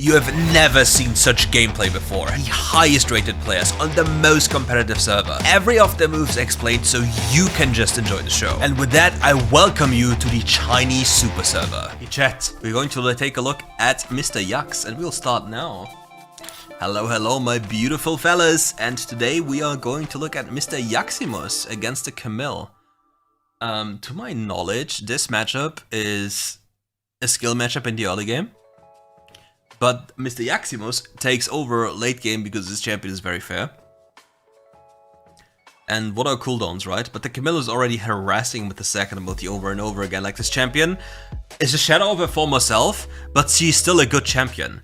You have never seen such gameplay before. The highest rated players on the most competitive server. Every of their moves explained so you can just enjoy the show. And with that, I welcome you to the Chinese Super Server. Hey chat, we're going to take a look at Mr. Yux and we'll start now. Hello my beautiful fellas, and today we are going to look at Mr. Yaximus against the Camille. To my knowledge, this matchup is a skill matchup in the early game. But Mr. Yaximus takes over late game because this champion is very fair. And what are cooldowns, right? But the Camille is already harassing with the second ability over and over again. Like, this champion is a shadow of her former self, but she's still a good champion.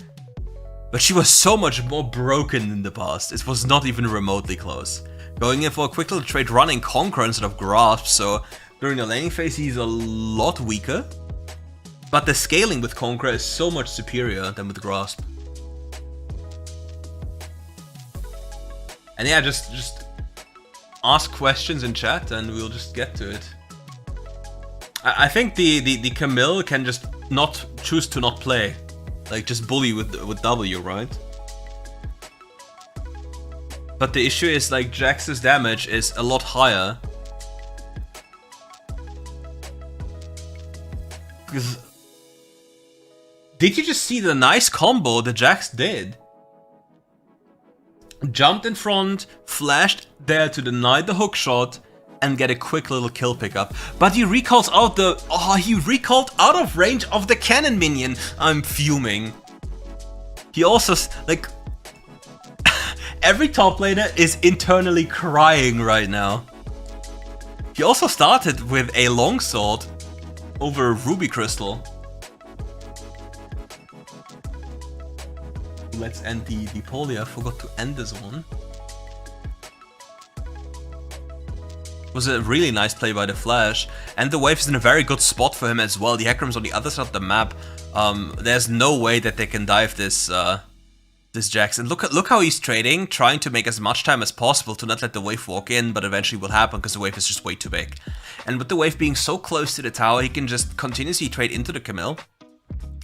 But she was so much more broken in the past. It was not even remotely close. Going in for a quick little trade, running Conqueror instead of Grasp, so during the laning phase he's a lot weaker. But the scaling with Conqueror is so much superior than with Grasp. And yeah, just ask questions in chat and we'll just get to it. I think the Camille can just not choose to not play. Like, just bully with W, right? But the issue is, like, Jax's damage is a lot higher. Because... did you just see the nice combo that Jax did? Jumped in front, flashed there to deny the hook shot, and get a quick little kill pickup. But he recalls out the... oh, he recalled out of range of the cannon minion. I'm fuming. He also, like... every top laner is internally crying right now. He also started with a longsword over Ruby Crystal. Let's end the poly. I forgot to end this one. It was a really nice play by the Flash, and the wave is in a very good spot for him as well. The Hecarim's on the other side of the map. There's no way that they can dive this this Jax. And look how he's trading, trying to make as much time as possible to not let the wave walk in, but eventually will happen because the wave is just way too big. And with the wave being so close to the tower, he can just continuously trade into the Camille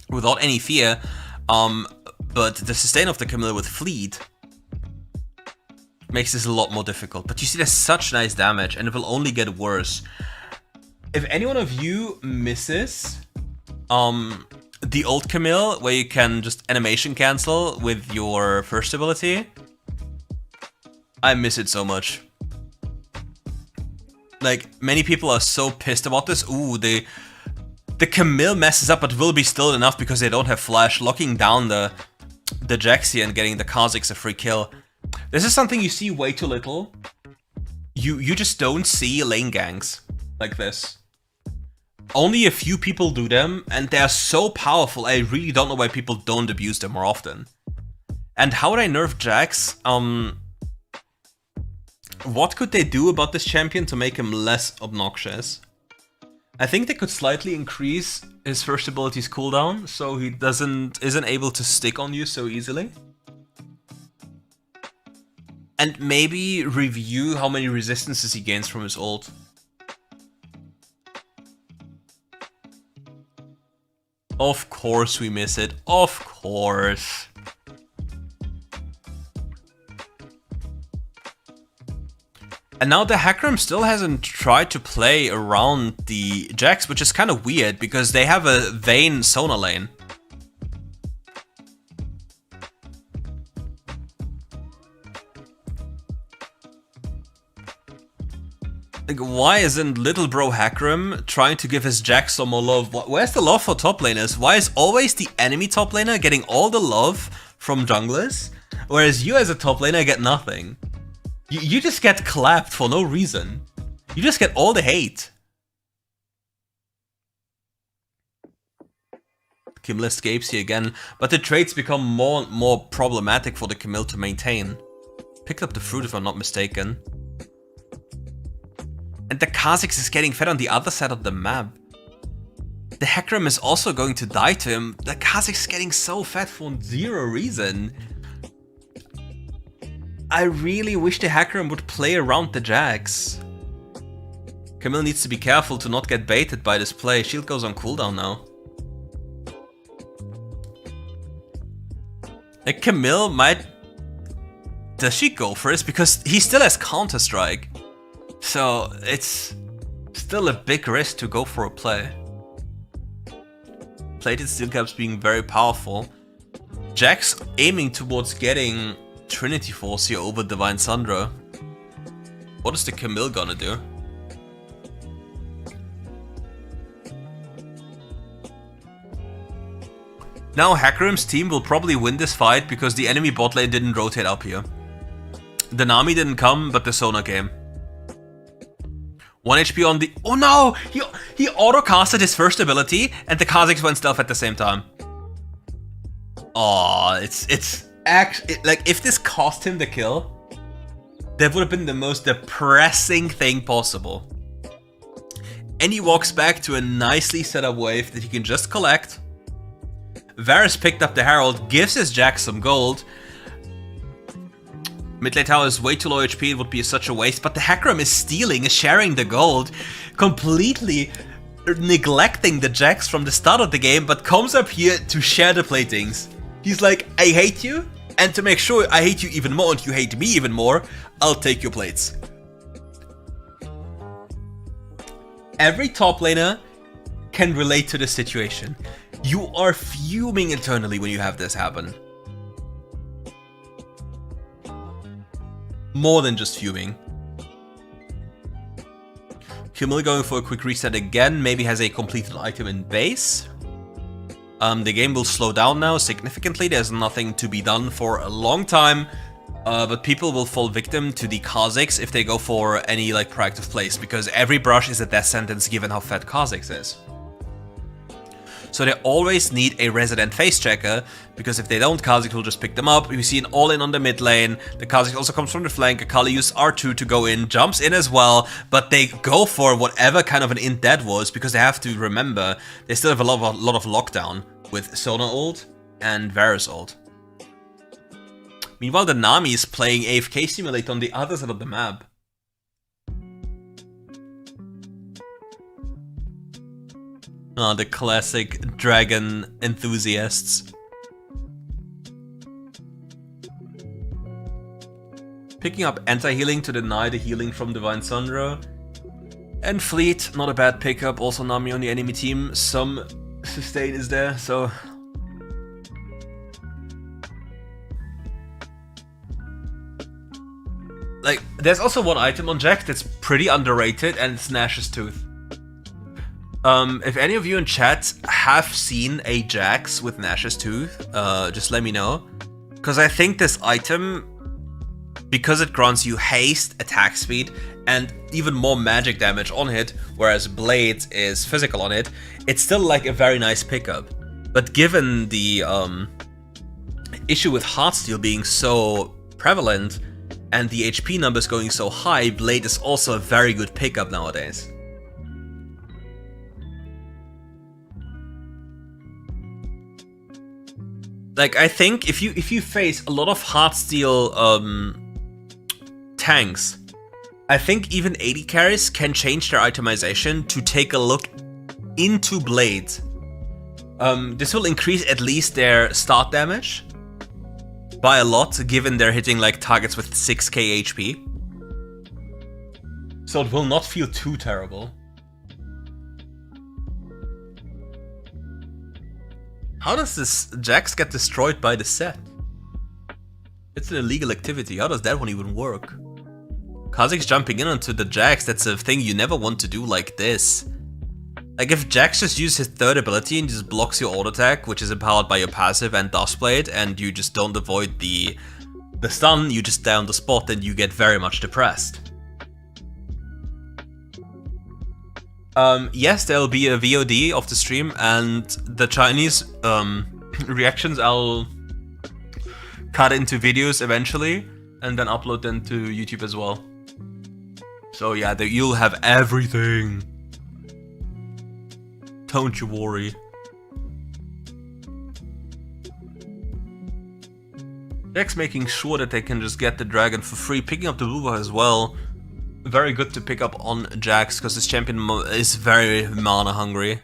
without any fear. But the sustain of the Camille with Fleet makes this a lot more difficult. But you see, there's such nice damage, and it will only get worse. If any one of you misses the old Camille, where you can just animation cancel with your first ability, I miss it so much. Like, many people are so pissed about this. Ooh, the Camille messes up, but will be still enough because they don't have Flash, locking down the Jaxi and getting the Kha'Zix a free kill. This is something you see way too little. You just don't see lane ganks like this. Only a few people do them, and they're so powerful, I really don't know why people don't abuse them more often. And how would I nerf Jax? What could they do about this champion to make him less obnoxious? I think they could slightly increase his first ability's cooldown, so he isn't able to stick on you so easily. And maybe review how many resistances he gains from his ult. Of course we miss it, of course. And now the Hecarim still hasn't tried to play around the Jax, which is kind of weird because they have a Vayne Sona lane. Like, why isn't little bro Hecarim trying to give his Jax some more love? Where's the love for top laners? Why is always the enemy top laner getting all the love from junglers, whereas you as a top laner get nothing? You just get clapped for no reason. You just get all the hate. Camille escapes here again, but the trades become more and more problematic for the Camille to maintain. Picked up the fruit if I'm not mistaken. And the Kha'Zix is getting fed on the other side of the map. The Hecarim is also going to die to him. The Kha'Zix is getting so fed for zero reason. I really wish the Hecarim would play around the Jax. Camille needs to be careful to not get baited by this play. Shield goes on cooldown now. Like, Camille might... Does she go for this? Because he still has Counter-Strike. So, it's still a big risk to go for a play. Plated steel caps being very powerful. Jack's aiming towards getting Trinity Force here over Divine Sundra. What is the Camille gonna do? Now Hecarim's team will probably win this fight because the enemy bot lane didn't rotate up here. The Nami didn't come, but the Sona came. 1 HP on the... Oh no! He auto-casted his first ability and the Kha'Zix went stealth at the same time. Oh, it's actually... Like, if this cost him the kill, that would have been the most depressing thing possible. And he walks back to a nicely set up wave that he can just collect. Varus picked up the Herald, gives his Jack some gold. Mid lane tower is way too low HP, it would be such a waste, but the Hecarim is stealing, is sharing the gold, completely neglecting the Jax from the start of the game, but comes up here to share the platings. He's like, I hate you, and to make sure I hate you even more and you hate me even more, I'll take your plates. Every top laner can relate to this situation. You are fuming internally when you have this happen. More than just fuming. Camille going for a quick reset again, maybe has a completed item in base. The game will slow down now significantly, there's nothing to be done for a long time. But people will fall victim to the Kha'Zix if they go for any like proactive plays, because every brush is a death sentence given how fat Kha'Zix is. So they always need a resident face checker, because if they don't, Kha'Zix will just pick them up. We see an all-in on the mid lane. The Kha'Zix also comes from the flank. Akali used R2 to go in, jumps in as well, but they go for whatever kind of an int that was, because they have to remember they still have a lot of lockdown with Sona ult and Varus ult. Meanwhile, the Nami is playing AFK Simulator on the other side of the map. Ah, the classic dragon enthusiasts. Picking up anti-healing to deny the healing from Divine Sundra. And Fleet, not a bad pickup, also Nami on the enemy team. Some sustain is there, so... Like, there's also one item on Jack that's pretty underrated, and it's Nash's Tooth. If any of you in chat have seen a Jax with Nash's Tooth, just let me know. Because I think this item, because it grants you haste, attack speed, and even more magic damage on hit, whereas Blade is physical on it, it's still like a very nice pickup. But given the issue with Heartsteel being so prevalent, and the HP numbers going so high, Blade is also a very good pickup nowadays. Like, I think if you face a lot of Heartsteel tanks, I think even AD carries can change their itemization to take a look into Blade. This will increase at least their start damage by a lot, given they're hitting like targets with 6k HP. So it will not feel too terrible. How does this Jax get destroyed by the set? It's an illegal activity, how does that one even work? Kha'Zix jumping in onto the Jax, that's a thing you never want to do like this. Like if Jax just uses his third ability and just blocks your auto attack, which is empowered by your passive and Duskblade, and you just don't avoid the stun, you just die on the spot and you get very much depressed. Yes, there will be a VOD of the stream, and the Chinese reactions I'll cut into videos eventually, and then upload them to YouTube as well. So yeah, you'll have everything. Don't you worry. Jax making sure that they can just get the dragon for free, picking up the blue buff as well. Very good to pick up on Jax, because this champion is very mana hungry.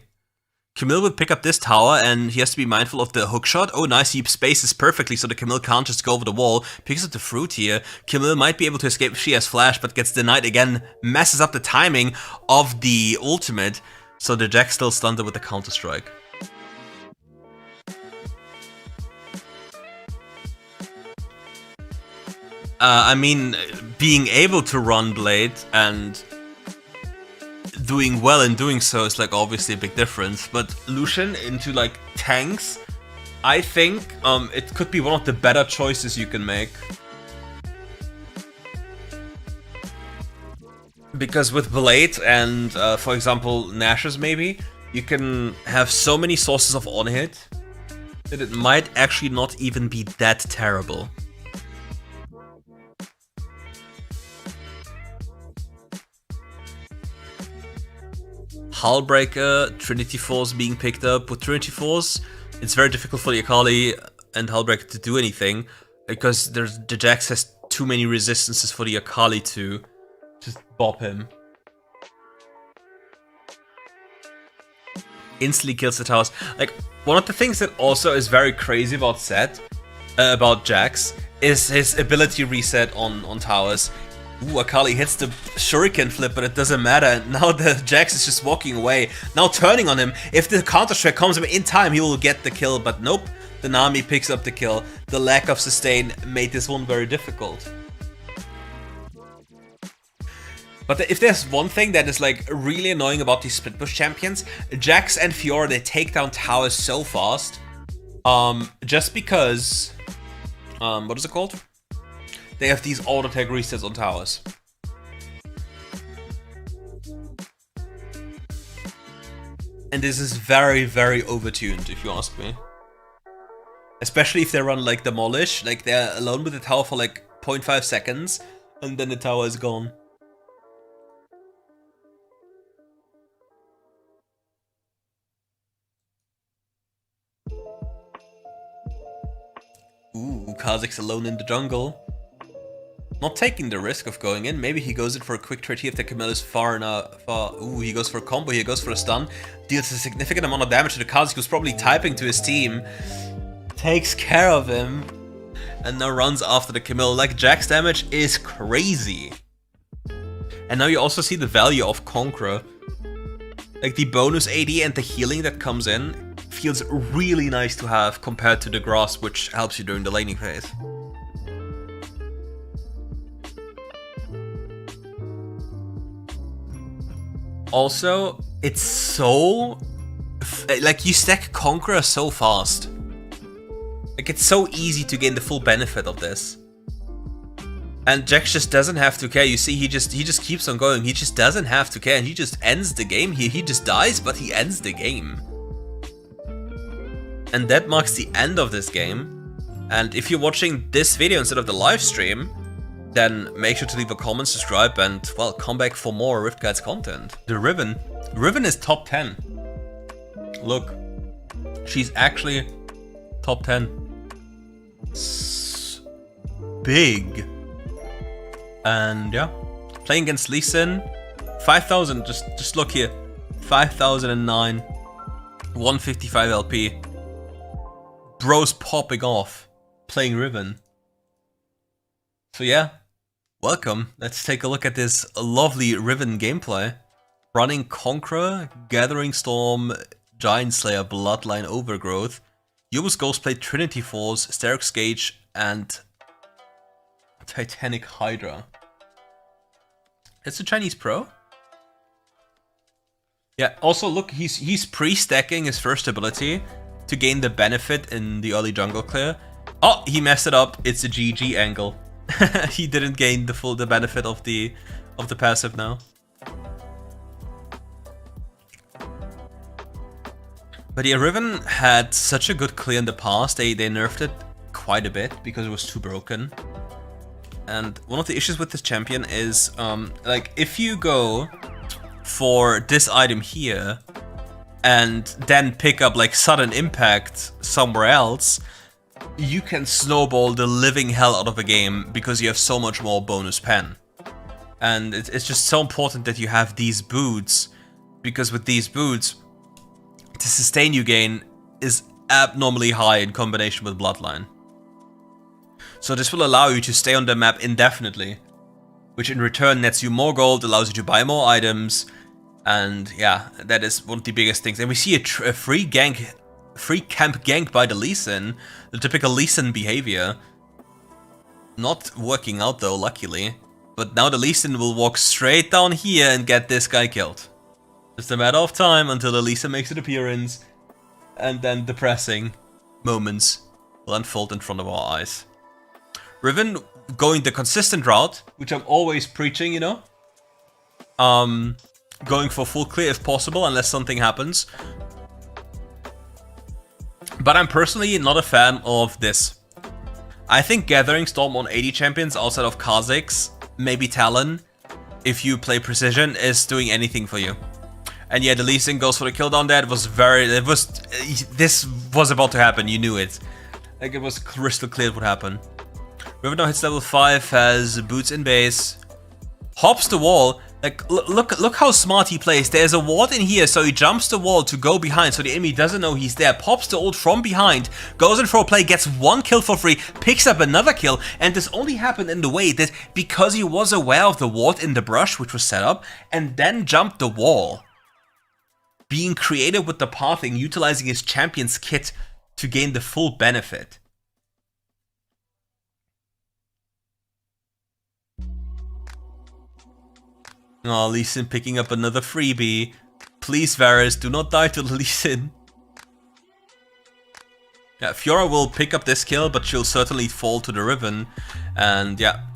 Camille would pick up this tower, and he has to be mindful of the hook shot. Oh, nice, he spaces perfectly so the Camille can't just go over the wall. Picks up the fruit here. Camille might be able to escape if she has flash, but gets denied again. Messes up the timing of the ultimate, so the Jax still stunned her with the counter-strike. I mean, being able to run Blade and doing well in doing so is like obviously a big difference, but Lucian into like tanks, I think it could be one of the better choices you can make. Because with Blade and for example Nash's maybe, you can have so many sources of on-hit that it might actually not even be that terrible. Hullbreaker, Trinity Force being picked up. With Trinity Force, it's very difficult for the Akali and Hullbreaker to do anything, because the Jax has too many resistances for the Akali to just bop him. Instantly kills the towers. Like, one of the things that also is very crazy about about Jax, is his ability reset on towers. Ooh, Akali hits the shuriken flip, but it doesn't matter. Now the Jax is just walking away. Now turning on him. If the counter-strike comes in time, he will get the kill, but nope. The Nami picks up the kill. The lack of sustain made this one very difficult. But if there's one thing that is like really annoying about these split push champions, Jax and Fiora, they take down towers so fast. Just because... what is it called? They have these auto-attack resets on towers. And this is very, very overtuned, if you ask me. Especially if they run like Demolish, like they're alone with the tower for like 0.5 seconds, and then the tower is gone. Ooh, Kha'Zix's alone in the jungle. Not taking the risk of going in. Maybe he goes in for a quick trade here if the Camille is far enough. Ooh, he goes for a combo, he goes for a stun. Deals a significant amount of damage to the Kha'Zix, who's probably typing to his team. Takes care of him. And now runs after the Camille. Like, Jax damage is crazy. And now you also see the value of Conqueror. Like, the bonus AD and the healing that comes in feels really nice to have compared to the Grasp, which helps you during the laning phase. Also, it's so... like, you stack Conqueror so fast. Like, it's so easy to gain the full benefit of this. And Jax just doesn't have to care. You see, he just keeps on going. He just doesn't have to care, and he just ends the game here. He just dies, but he ends the game. And that marks the end of this game. And if you're watching this video instead of the live stream, then make sure to leave a comment, subscribe, and, well, come back for more Rift Guides content. The Riven. Riven is top 10. Look. She's actually top 10. Big. And, yeah. Playing against Lee Sin. 5,000, just look here. 5,009. 155 LP. Bros popping off. Playing Riven. So yeah, welcome. Let's take a look at this lovely Riven gameplay. Running Conqueror, Gathering Storm, Giant Slayer, Bloodline Overgrowth. Yubus Ghost played Trinity Force, Sterak's Gage, and Titanic Hydra. It's a Chinese pro. Yeah, also look, he's pre-stacking his first ability to gain the benefit in the early jungle clear. Oh, he messed it up. It's a GG angle. He didn't gain the benefit of the passive now. But yeah, Riven had such a good clear in the past. They nerfed it quite a bit because it was too broken. And one of the issues with this champion is like, if you go for this item here and then pick up like sudden impact somewhere else, you can snowball the living hell out of a game because you have so much more bonus pen. And it's just so important that you have these boots, because with these boots, the sustain you gain is abnormally high in combination with Bloodline. So this will allow you to stay on the map indefinitely, which in return nets you more gold, allows you to buy more items, and yeah, that is one of the biggest things. And we see a free camp gank by the Lee Sin, the typical Lee Sin behavior. Not working out though, luckily. But now the Lee Sin will walk straight down here and get this guy killed. Just a matter of time until the Lee Sin makes an appearance, and then depressing moments will unfold in front of our eyes. Riven going the consistent route, which I'm always preaching, you know. Going for full clear if possible, unless something happens. But I'm personally not a fan of this. I think Gathering Storm on 80 champions outside of Kha'Zix, maybe Talon, if you play Precision, is doing anything for you. And yeah, the Lee Sin goes for the kill down there. This was about to happen, you knew it. Like, it was crystal clear it would happen. Riven now hits level 5, has boots in base, hops the wall. Like, look how smart he plays. There's a ward in here, so he jumps the wall to go behind, so the enemy doesn't know he's there. Pops the ult from behind, goes in for a play, gets one kill for free, picks up another kill, and this only happened in the way that because he was aware of the ward in the brush, which was set up, and then jumped the wall. Being creative with the pathing, utilizing his champion's kit to gain the full benefit. Oh, Lee Sin picking up another freebie. Please, Varus, do not die to Lee Sin. Yeah, Fiora will pick up this kill, but she'll certainly fall to the Riven. And yeah,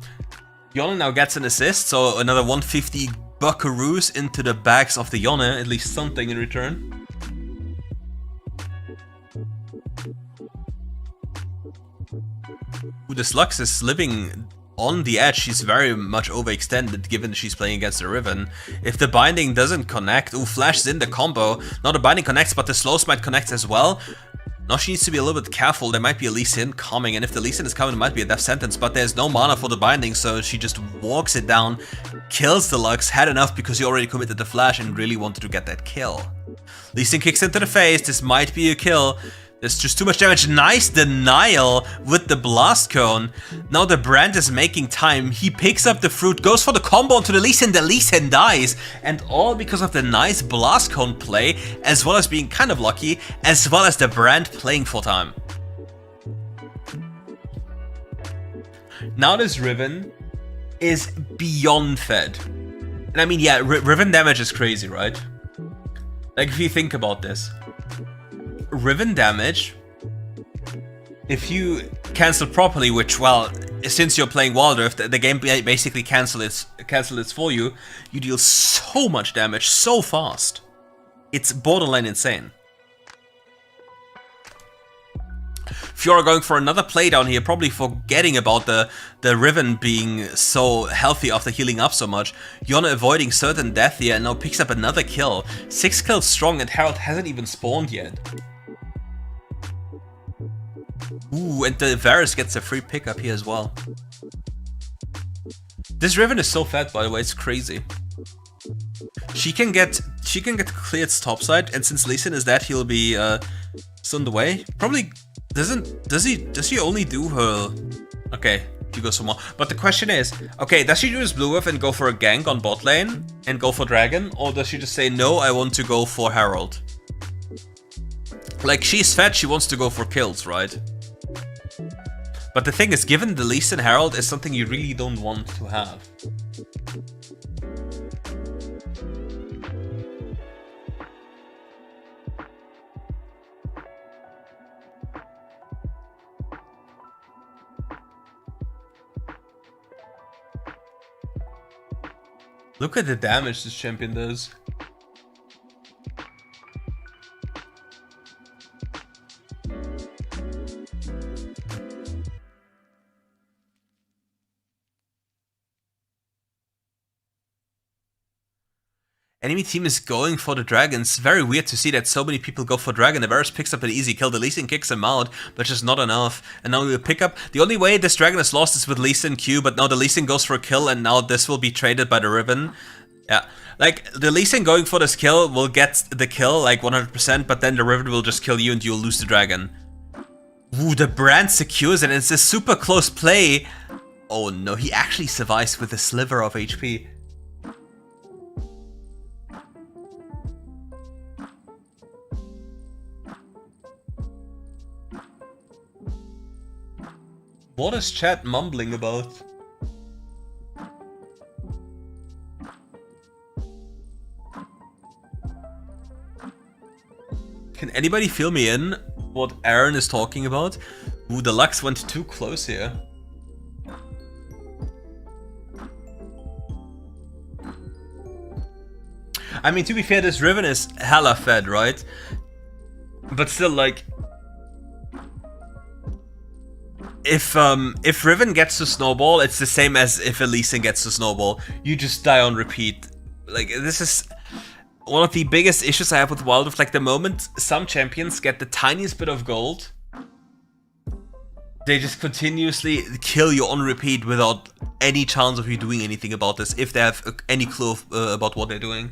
Yone now gets an assist, so another 150 buckaroos into the bags of the Yone, at least something in return. Ooh, this Lux is living on the edge. She's very much overextended given she's playing against the Riven. If the binding doesn't connect, Flash is in the combo. Now the binding connects, but the slow smite connects as well. Now she needs to be a little bit careful. There might be a Lee Sin coming, and if the Lee Sin is coming, it might be a death sentence, but there's no mana for the binding, so she just walks it down, kills the Lux, had enough because he already committed the flash and really wanted to get that kill. Lee Sin kicks into the face. This might be a kill. There's just too much damage. Nice denial with the blast cone. Now the Brand is making time. He picks up the fruit, goes for the combo onto the Lee Sin. The Lee Sin dies. And all because of the nice blast cone play, as well as being kind of lucky, as well as the Brand playing for time. Now this Riven is beyond fed. And I mean, yeah, Riven damage is crazy, right? Like, if you think about this. Riven damage, if you cancel properly, which, well, since you're playing Wildrift, the game basically cancels it for you, you deal so much damage so fast. It's borderline insane. Fiora going for another play down here, probably forgetting about the Riven being so healthy after healing up so much. Yone avoiding certain death here and now picks up another kill. 6 kills strong and Herald hasn't even spawned yet. Ooh, and the Varus gets a free pickup here as well. This Riven is so fat, by the way, it's crazy. She can get cleared topside, and since Lee Sin is dead, he'll be stunned away. Probably does she only do her? Okay, she goes for more. But the question is, okay, does she use Blue Wolf and go for a gank on bot lane and go for Dragon, or does she just say no, I want to go for Herald? Like, she's fat, she wants to go for kills, right? But the thing is, given the Lee Sin Herald is something you really don't want to have. Look at the damage this champion does. Enemy team is going for the dragon. It's very weird to see that so many people go for dragon. The Varus picks up an easy kill. The Lee Sin kicks him out, but just not enough. And now we'll pick up. The only way this dragon is lost is with Lee Sin Q, but now the Lee Sin goes for a kill, and now this will be traded by the Riven. Yeah, like the Lee Sin going for this kill will get the kill like 100%, but then the Riven will just kill you and you'll lose the dragon. Ooh, the Brand secures it, and it's a super close play. Oh no, he actually survives with a sliver of HP. What is chat mumbling about? Can anybody fill me in what Aaron is talking about? Ooh, the Lux went too close here. I mean, to be fair, this Riven is hella fed, right? But still, like, if Riven gets to snowball, it's the same as if a Lee Sin gets to snowball. You just die on repeat. Like, this is one of the biggest issues I have with Wild Rift. Like, the moment some champions get the tiniest bit of gold, they just continuously kill you on repeat without any chance of you doing anything about this, if they have any clue of, about what they're doing.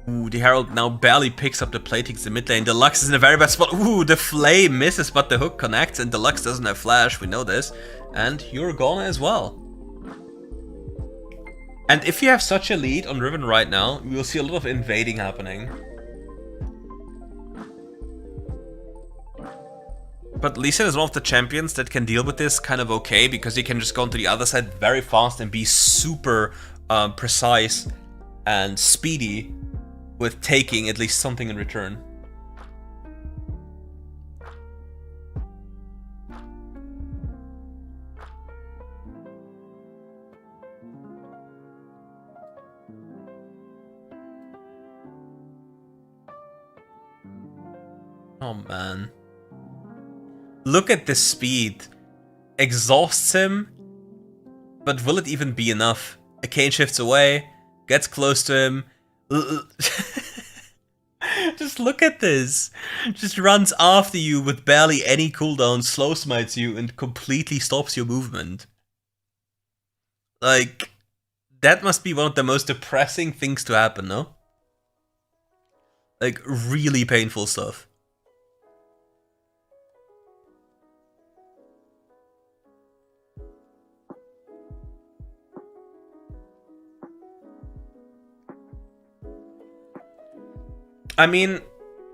Ooh, the Herald now barely picks up the play, takes the mid lane. The Lux is in a very bad spot. Ooh, the Flame misses, but the hook connects, and the Lux doesn't have flash, we know this. And you're gone as well. And if you have such a lead on Riven right now, you will see a lot of invading happening. But Lee Sin is one of the champions that can deal with this kind of okay, because he can just go onto the other side very fast and be super precise and speedy with taking at least something in return. Oh man. Look at the speed. Exhausts him, but will it even be enough? Arcane shifts away, gets close to him. Just look at this. Just runs after you with barely any cooldown, slow smites you, and completely stops your movement. Like, that must be one of the most depressing things to happen, no? Like, really painful stuff. I mean,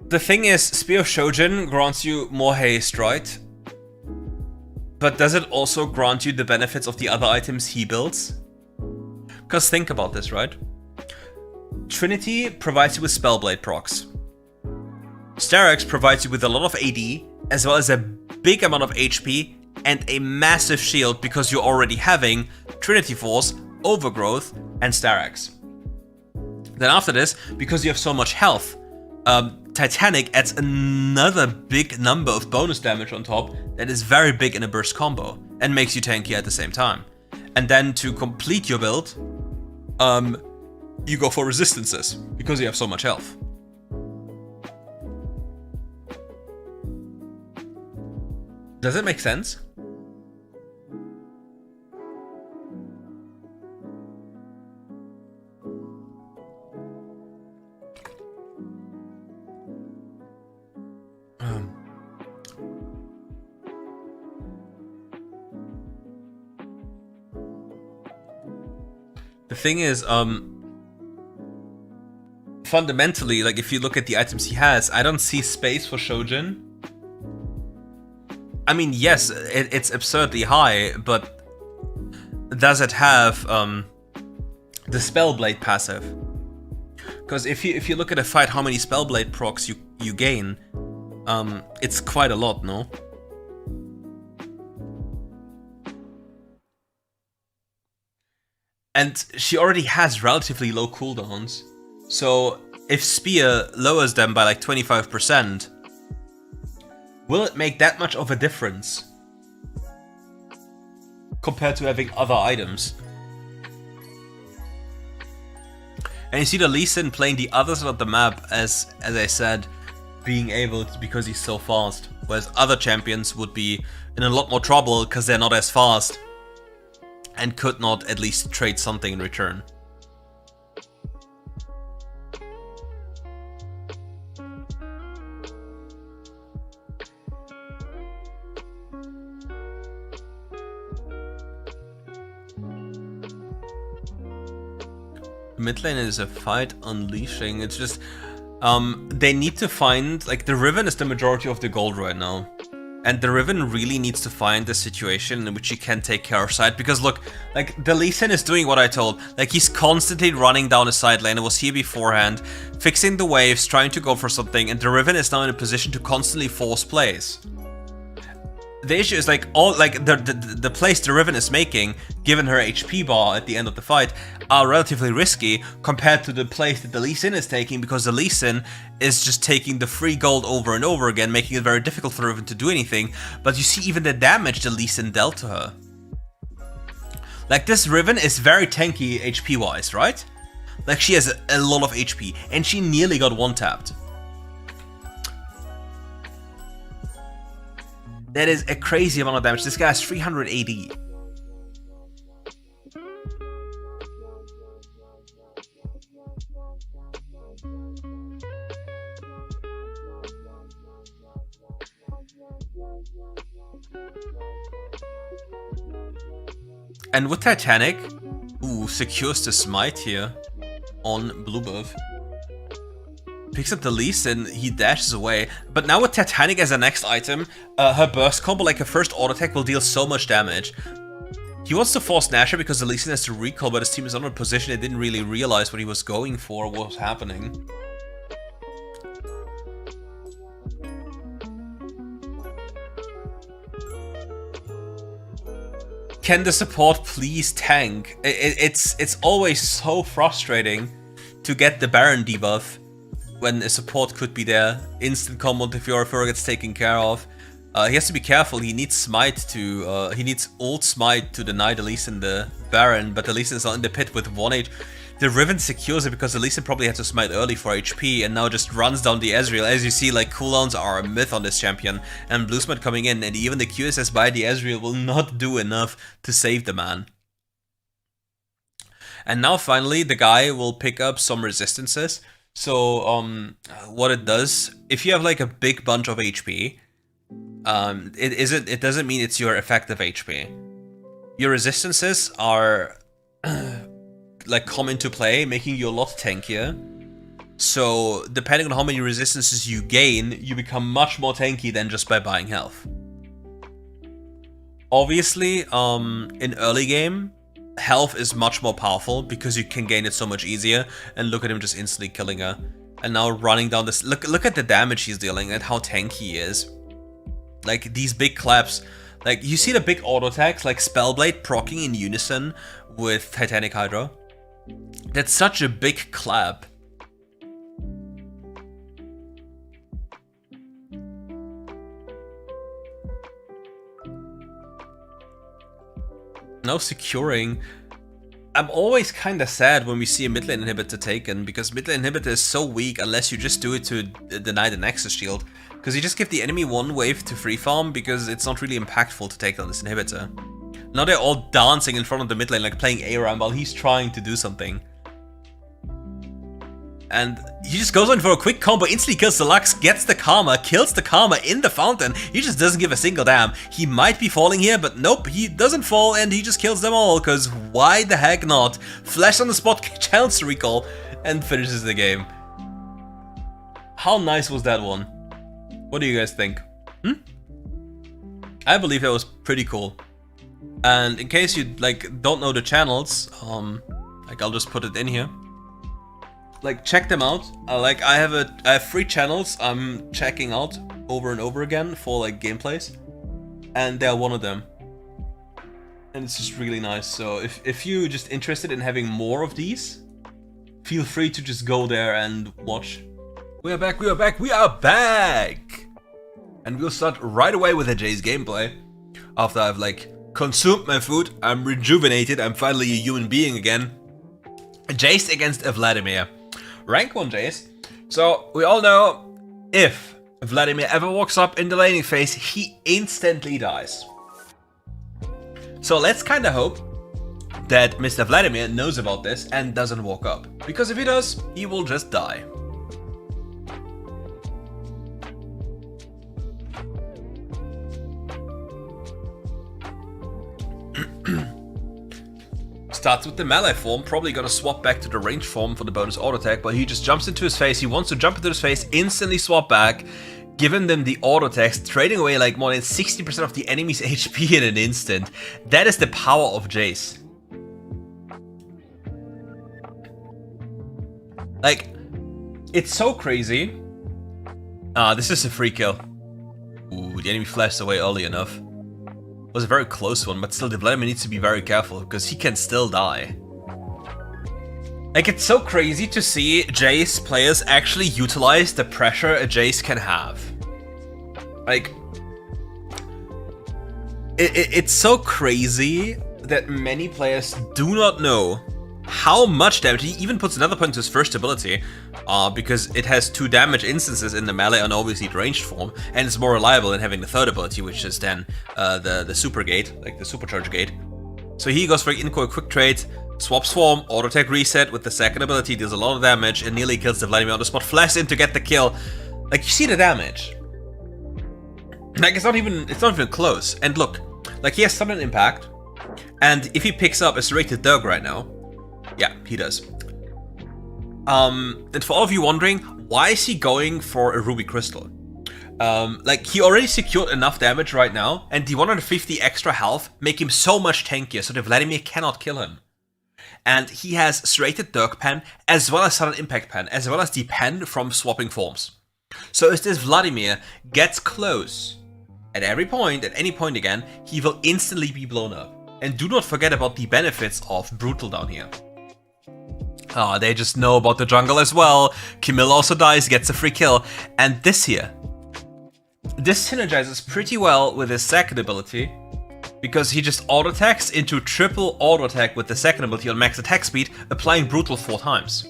the thing is, Spear of Shojin grants you more haste, right? But does it also grant you the benefits of the other items he builds? Because think about this, right? Trinity provides you with Spellblade procs. Sterak's provides you with a lot of AD, as well as a big amount of HP and a massive shield because you're already having Trinity Force, Overgrowth, and Sterak's. Then after this, because you have so much health, Titanic adds another big number of bonus damage on top that is very big in a burst combo and makes you tanky at the same time. And then to complete your build, you go for resistances because you have so much health. Does it make sense? The thing is, fundamentally, like if you look at the items he has, I don't see space for Shojin. I mean, yes, it's absurdly high, but does it have the Spellblade passive? Because if you look at a fight, how many Spellblade procs you gain, it's quite a lot, no? And she already has relatively low cooldowns, so if Spear lowers them by like 25%, will it make that much of a difference compared to having other items? And you see the Lee Sin playing the other side of the map, as I said, being able to, because he's so fast. Whereas other champions would be in a lot more trouble because they're not as fast and could not at least trade something in return. Mid lane is a fight unleashing. It's just they need to find, like, the Riven is the majority of the gold right now, and the Riven really needs to find a situation in which he can take care of side, because look, like, the Lee Sin is doing what I told. Like, he's constantly running down a side lane. I was here beforehand, fixing the waves, trying to go for something, and the Riven is now in a position to constantly force plays. The issue is, like, all, like, the plays the Riven is making, given her HP bar at the end of the fight, are relatively risky compared to the plays that the Lee Sin is taking, because the Lee Sin is just taking the free gold over and over again, making it very difficult for Riven to do anything. But you see even the damage the Lee Sin dealt to her. Like, this Riven is very tanky HP wise, right? Like, she has a lot of HP, and she nearly got one-tapped. That is a crazy amount of damage. This guy has 380. And with Titanic, ooh, secures the smite here on Blue Buff. Picks up the Lee Sin, he dashes away. But now with Titanic as a next item, her burst combo, like her first auto attack, will deal so much damage. He wants to force Nashor because the Lee Sin has to recall, but his team is not in a position. They didn't really realize what he was going for, what was happening. Can the support please tank? It's always so frustrating to get the Baron debuff when a support could be there. Instant combo if your Fiora gets taken care of. He has to be careful. He needs smite to he needs ult smite to deny the Lee Sin the Baron, but the Lee Sin is not in the pit with 1H. The Riven secures it because the Lee Sin probably had to smite early for HP and now just runs down the Ezreal. As you see, like, cooldowns are a myth on this champion, and Blue Smite coming in, and even the QSS by the Ezreal will not do enough to save the man. And now finally the guy will pick up some resistances. So what it does, if you have like a big bunch of HP, it doesn't mean it's your effective HP. Your resistances are like come into play, making you a lot tankier. So depending on how many resistances you gain, you become much more tanky than just by buying health. Obviously, in early game, health is much more powerful because you can gain it so much easier. And look at him just instantly killing her. And now running down this, look at the damage he's dealing and how tanky he is. Like, these big claps, like, you see the big auto attacks like Spellblade proccing in unison with Titanic Hydra. That's such a big clap. Now securing. I'm always kinda sad when we see a mid lane inhibitor taken, because mid lane inhibitor is so weak unless you just do it to deny the Nexus shield. Because you just give the enemy one wave to free farm, because it's not really impactful to take down this inhibitor. Now they're all dancing in front of the mid lane, like playing ARAM while he's trying to do something. And he just goes in for a quick combo, instantly kills the Lux, gets the Karma, kills the Karma in the fountain. He just doesn't give a single damn. He might be falling here, but nope, he doesn't fall, and he just kills them all, because why the heck not? Flash on the spot, channels to recall, and finishes the game. How nice was that one? What do you guys think? I believe that was pretty cool. And in case you like don't know the channels, like I'll just put it in here. Like, check them out. I have 3 channels I'm checking out over and over again for like gameplays, and they're one of them. And it's just really nice. So if you're just interested in having more of these, feel free to just go there and watch. We are back, we are back, we are back! And we'll start right away with a Jay's gameplay. After I've like consumed my food, I'm rejuvenated, I'm finally a human being again. Jace against Vladimir. Rank 1 Jace. So, we all know, if Vladimir ever walks up in the laning phase, he instantly dies. So let's kinda hope that Mr. Vladimir knows about this and doesn't walk up. Because if he does, he will just die. Starts with the melee form, probably gonna swap back to the range form for the bonus auto attack, but he just jumps into his face. He wants to jump into his face, instantly swap back, giving them the auto attacks, trading away like more than 60% of the enemy's HP in an instant. That is the power of Jace. Like, it's so crazy. This is a free kill. Ooh, the enemy flashed away early enough. Was a very close one, but still, the Vladimir needs to be very careful because he can still die. Like, it's so crazy to see Jace players actually utilize the pressure a Jace can have. Like, it's so crazy that many players do not know how much damage. He even puts another point to his first ability, because it has 2 damage instances in the melee and obviously the ranged form, and it's more reliable than having the third ability, which is then the super gate, like the supercharge gate. So he goes for Inco quick trade, swaps form, auto attack reset with the second ability, deals a lot of damage and nearly kills the Vladimir on the spot, flashes in to get the kill. Like, you see the damage. Like, it's not even close. And look, like, he has sudden impact, and if he picks up a Serrated Dirk right now, yeah, he does. And for all of you wondering, why is he going for a Ruby Crystal? Like, he already secured enough damage right now, and the 150 extra health make him so much tankier, so the Vladimir cannot kill him. And he has Serrated Dirk Pen, as well as Sudden Impact Pen, as well as the pen from swapping forms. So if this Vladimir gets close, at every point, at any point again, he will instantly be blown up. And do not forget about the benefits of Brutal down here. They just know about the jungle as well. Camille also dies, gets a free kill. And this here, this synergizes pretty well with his second ability, because he just auto attacks into triple auto attack with the second ability on max attack speed, applying Brutal 4 times.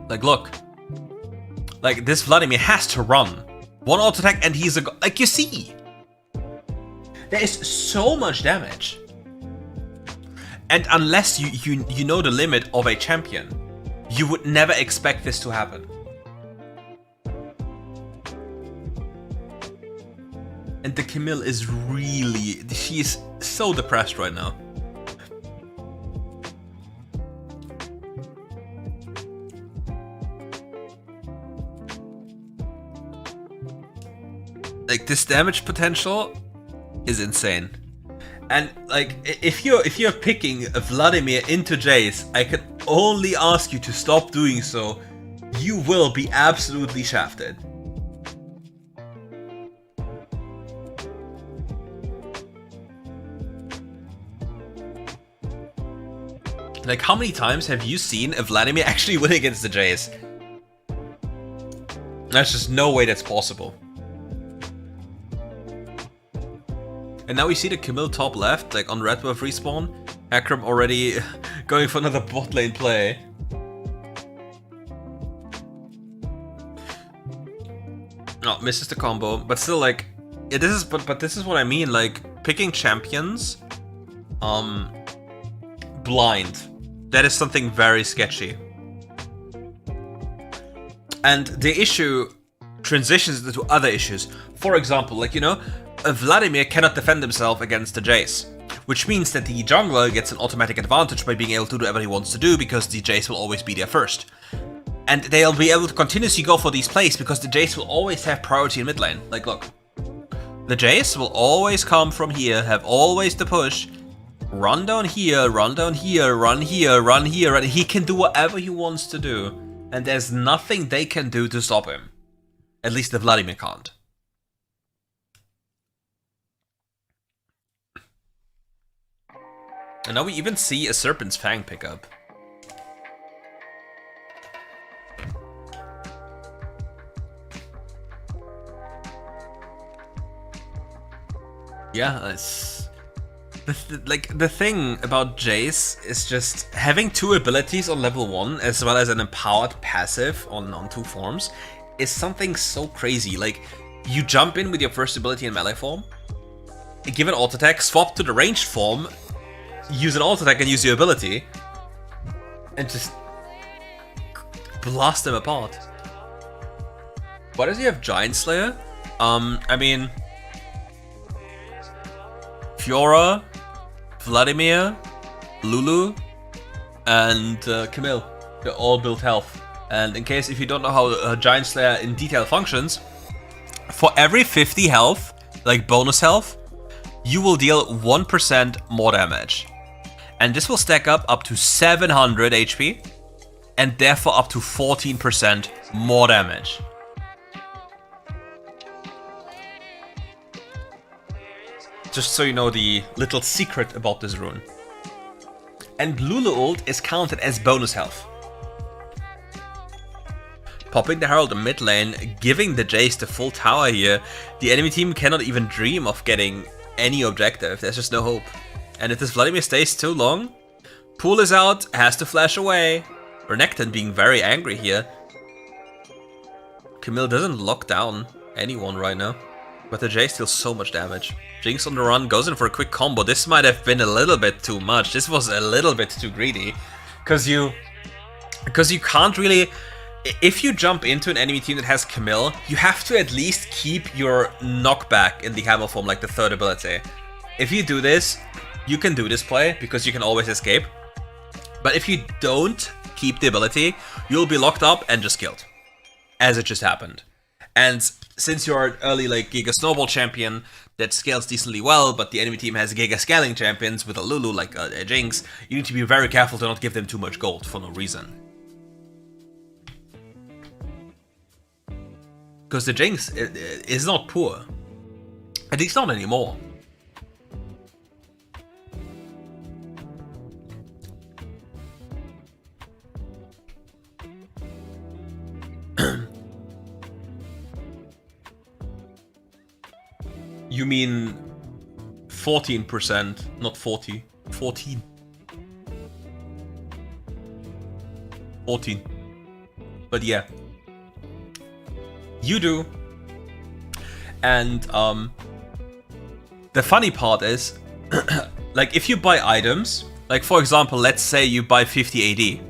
Like, look. Like, this Vladimir has to run. 1 auto attack and he's like, you see. There is so much damage. And unless you know the limit of a champion, you would never expect this to happen. And the Camille is really... she is so depressed right now. Like, this damage potential is insane. And like, if you're picking a Vladimir into Jace, I can only ask you to stop doing so. You will be absolutely shafted. Like, how many times have you seen a Vladimir actually win against the Jace? There's just no way that's possible. And now we see the Camille top left, like on Red Buff respawn. Akram already going for another bot lane play. Oh, misses the combo, but still, like, yeah, this is but this is what I mean. Like, picking champions, blind. That is something very sketchy. And the issue transitions into other issues. For example, like, you know, a Vladimir cannot defend himself against the Jace, which means that the jungler gets an automatic advantage by being able to do whatever he wants to do, because the Jace will always be there first. And they'll be able to continuously go for these plays because the Jace will always have priority in mid lane. Like, look. The Jace will always come from here, have always the push, run down here, run down here, run here, run here, and he can do whatever he wants to do. And there's nothing they can do to stop him. At least the Vladimir can't. And now we even see a Serpent's Fang pickup. Yeah, the thing about Jace is just having two abilities on level 1 as well as an empowered passive on 2 forms is something so crazy. Like, you jump in with your first ability in melee form, give an auto attack, swap to the ranged form, use an auto attack and use your ability, and just blast them apart. Why does he have Giant Slayer? I mean, Fiora, Vladimir, Lulu, and Camille. They're all built health. And in case if you don't know how Giant Slayer in detail functions, for every 50 health, like bonus health, you will deal 1% more damage. And this will stack up to 700 HP, and therefore up to 14% more damage. Just so you know the little secret about this rune. And Lulu ult is counted as bonus health. Popping the Herald in mid lane, giving the Jace the full tower here, the enemy team cannot even dream of getting any objective. There's just no hope. And if this Vladimir stays too long, Pool is out, has to flash away. Renekton being very angry here. Camille doesn't lock down anyone right now, but the Jace deals so much damage. Jinx on the run, goes in for a quick combo. This might have been a little bit too much. This was a little bit too greedy. Because you can't really... If you jump into an enemy team that has Camille, you have to at least keep your knockback in the hammer form, like the third ability. If you do this, you can do this play, because you can always escape. But if you don't keep the ability, you'll be locked up and just killed. As it just happened. And since you're an early like Giga Snowball champion that scales decently well, but the enemy team has Giga Scaling champions with a Lulu like a Jinx, you need to be very careful to not give them too much gold for no reason. Because the Jinx is not poor. At least not anymore. You mean 14%, not 40. 14. 14. But yeah. You do. And the funny part is, like if you buy items, like for example, let's say you buy 50 AD.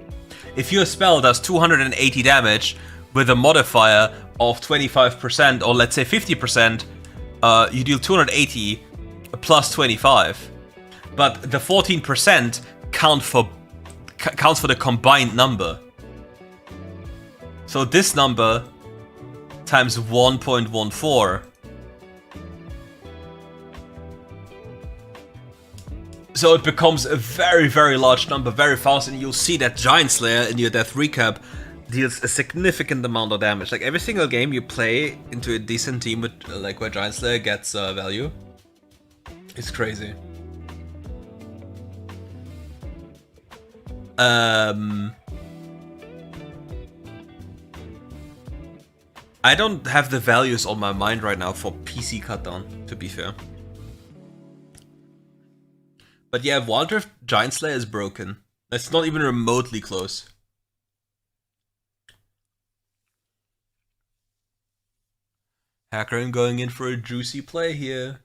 If your spell does 280 damage with a modifier of 25%, or let's say 50%, you deal 280 plus 25, but the 14% counts for the combined number. So this number times 1.14. So it becomes a very, very large number very fast, and you'll see that Giant Slayer in your death recap deals a significant amount of damage. Like every single game you play into a decent team with like where Giant Slayer gets value, it's crazy. I don't have the values on my mind right now for PC cutdown, to be fair. But yeah, Wild Rift Giant Slayer is broken. It's not even remotely close. Hackern going in for a juicy play here.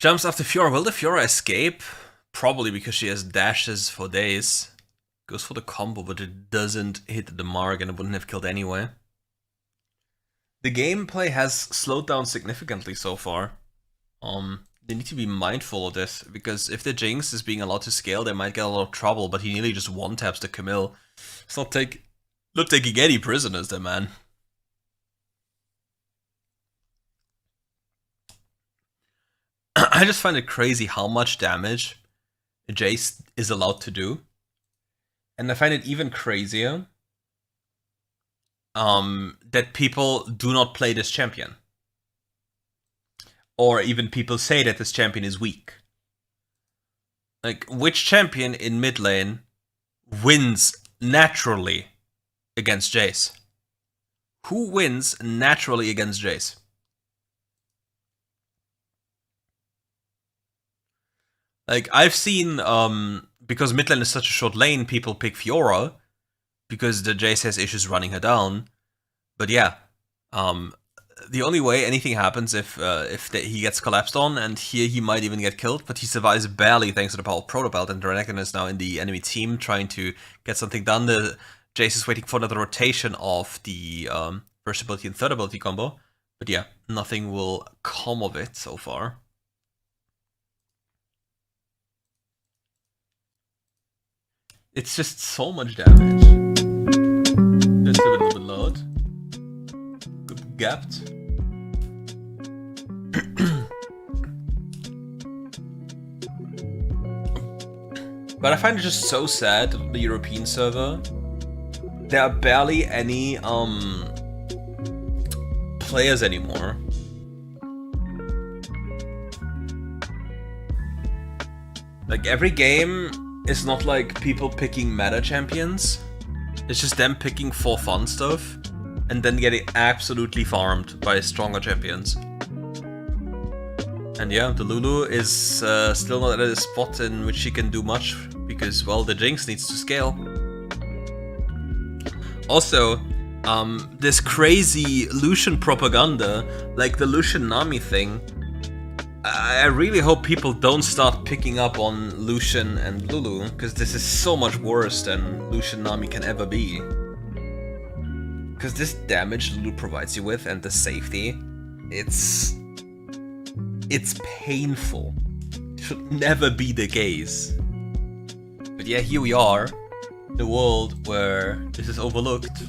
Jumps after Fiora. Will the Fiora escape? Probably, because she has dashes for days. Goes for the combo, but it doesn't hit the mark and it wouldn't have killed anyway. The gameplay has slowed down significantly so far. They need to be mindful of this, because if the Jinx is being allowed to scale, they might get a lot of trouble, but he nearly just one-taps the Camille. It's not taking any prisoners there, man. I just find it crazy how much damage Jace is allowed to do. And I find it even crazier that people do not play this champion. Or even people say that this champion is weak. Like, which champion in mid lane wins naturally against Jace? Who wins naturally against Jace? Like, I've seen, because mid lane is such a short lane, people pick Fiora, because the Jace has issues running her down. But yeah, the only way anything happens if he gets collapsed on, and here he might even get killed, but he survives barely thanks to the power of Proto Belt, and Renekton is now in the enemy team trying to get something done. The Jace is waiting for another rotation of the first ability and third ability combo, but yeah, nothing will come of it so far. It's just so much damage. Just a little bit loud. Good gapped. But I find it just so sad, the European server. There are barely any players anymore. Like, every game is not like people picking meta champions. It's just them picking for fun stuff and then getting absolutely farmed by stronger champions. And yeah, the Lulu is still not at a spot in which she can do much because, well, the Jinx needs to scale. Also, this crazy Lucian propaganda, like the Lucian Nami thing, I really hope people don't start picking up on Lucian and Lulu, because this is so much worse than Lucian Nami can ever be. Because this damage Lulu provides you with and the safety, it's painful. It should never be the case. But yeah, here we are, in a world where this is overlooked.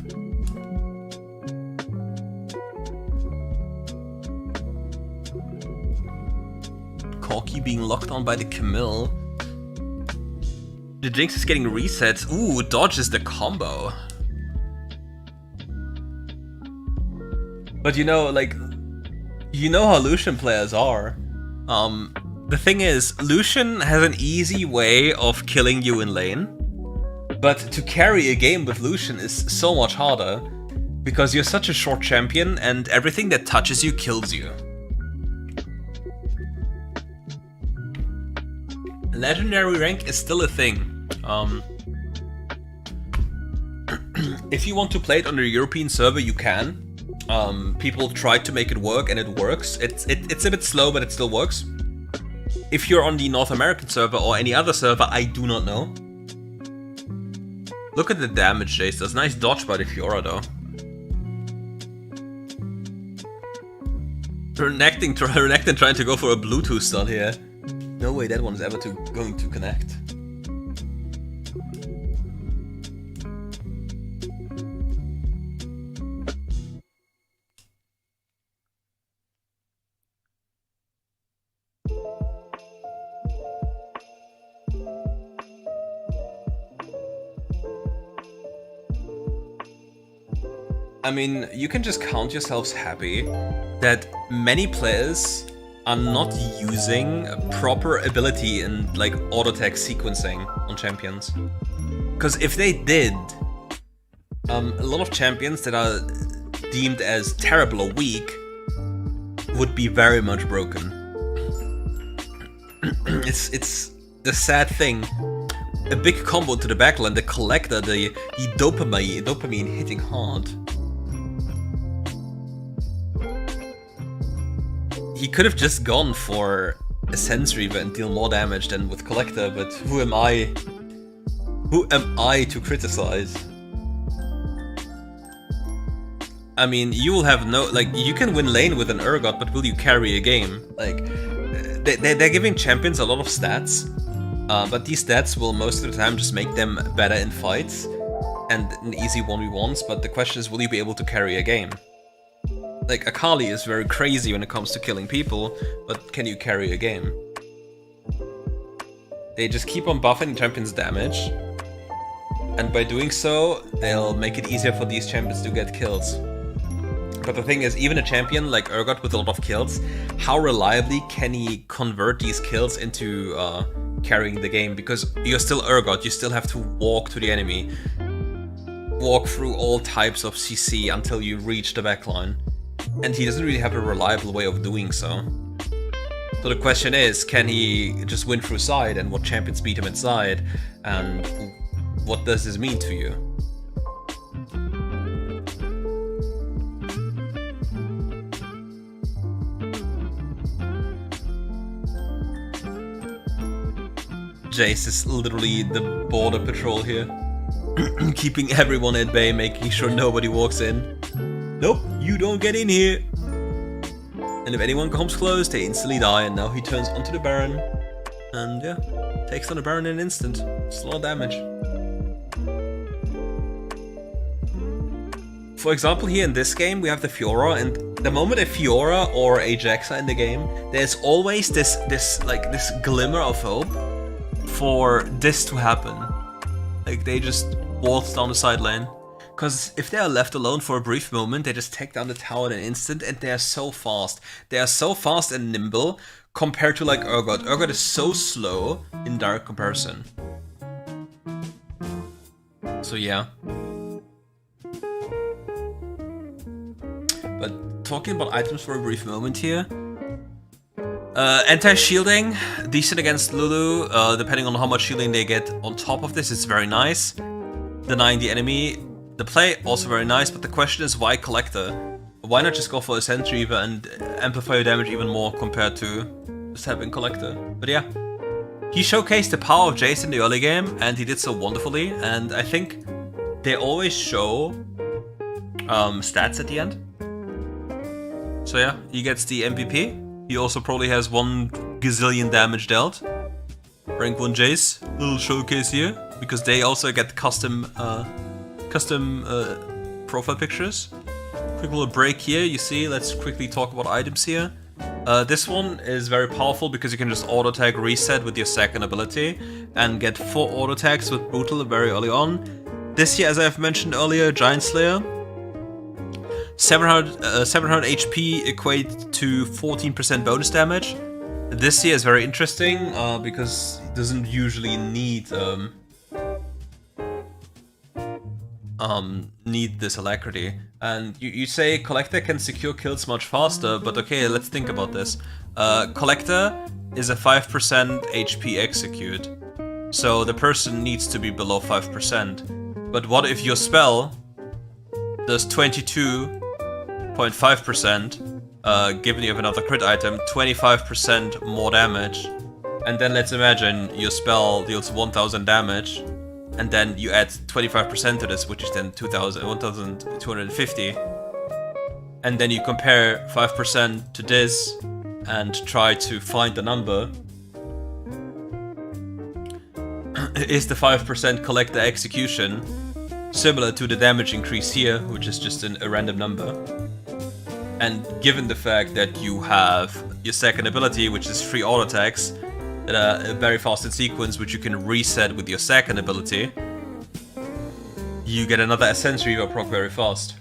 Corki being locked on by the Camille. The Jinx is getting resets. Ooh, dodges the combo. But you know, like, you know how Lucian players are. The thing is, Lucian has an easy way of killing you in lane. But to carry a game with Lucian is so much harder, because you're such a short champion and everything that touches you kills you. Legendary rank is still a thing. If you want to play it on a European server, you can. People try to make it work and it works. It's a bit slow, but it still works. If you're on the North American server or any other server, I do not know. Look at the damage Jace does. Nice dodge by the Fiora though. Renekton trying to go for a Bluetooth stun here. No way that one is ever going to connect. I mean, you can just count yourselves happy that many players are not using proper ability in like auto attack sequencing on champions. Because if they did, a lot of champions that are deemed as terrible or weak would be very much broken. It's the sad thing. A big combo to the backline, the Collector, the dopamine hitting hard. He could have just gone for a Sense Reaver and deal more damage than with Collector, but who am I? Who am I to criticize? I mean, you will have no, like, you can win lane with an Urgot, but will you carry a game? Like, they're giving champions a lot of stats, but these stats will most of the time just make them better in fights and in easy 1v1s, but the question is, will you be able to carry a game? Like, Akali is very crazy when it comes to killing people, but can you carry a game? They just keep on buffing champions' damage, and by doing so, they'll make it easier for these champions to get kills. But the thing is, even a champion like Urgot with a lot of kills, how reliably can he convert these kills into carrying the game? Because you're still Urgot, you still have to walk to the enemy, walk through all types of CC until you reach the backline. And he doesn't really have a reliable way of doing so. So the question is, can he just win through side, and what champions beat him inside, and what does this mean to you? Jace is literally the border patrol here. Keeping everyone at bay, making sure nobody walks in. Nope, you don't get in here. And if anyone comes close, they instantly die, and now he turns onto the Baron. And yeah, takes on the Baron in an instant. It's a lot of damage. For example, here in this game, we have the Fiora, and the moment a Fiora or a Jax are in the game, there's always this glimmer of hope for this to happen. Like, they just waltz down the side lane. Because if they are left alone for a brief moment, they just take down the tower in an instant, and they are so fast. They are so fast and nimble compared to like Urgot. Urgot is so slow in direct comparison. So yeah. But talking about items for a brief moment here. Anti-shielding, decent against Lulu, depending on how much shielding they get on top of this, it's very nice. Denying the enemy, the play, also very nice, but the question is why Collector? Why not just go for a Sentry Reaver and amplify your damage even more compared to just having Collector? But yeah, he showcased the power of Jace in the early game, and he did so wonderfully, and I think they always show stats at the end. So yeah, he gets the MVP. He also probably has 1 gazillion damage dealt. Rank 1 Jace, little showcase here, because they also get custom profile pictures. Quick little break here, you see, let's quickly talk about items here. This one is very powerful because you can just auto tag reset with your second ability and get 4 auto tags with Brutal very early on. This here, as I've mentioned earlier, Giant Slayer. 700 HP equate to 14% bonus damage. This here is very interesting because it doesn't usually need this alacrity. And you say Collector can secure kills much faster, but okay, let's think about this. Collector is a 5% HP execute, so the person needs to be below 5%. But what if your spell does 22.5%, given you have another crit item, 25% more damage, and then let's imagine your spell deals 1000 damage, and then you add 25% to this, which is then 1250, and then you compare 5% to this and try to find the number. Is the 5% Collector execution similar to the damage increase here, which is just a random number? And given the fact that you have your second ability, which is 3 auto attacks that are very fast in sequence, which you can reset with your second ability, you get another Essence Reaver proc very fast.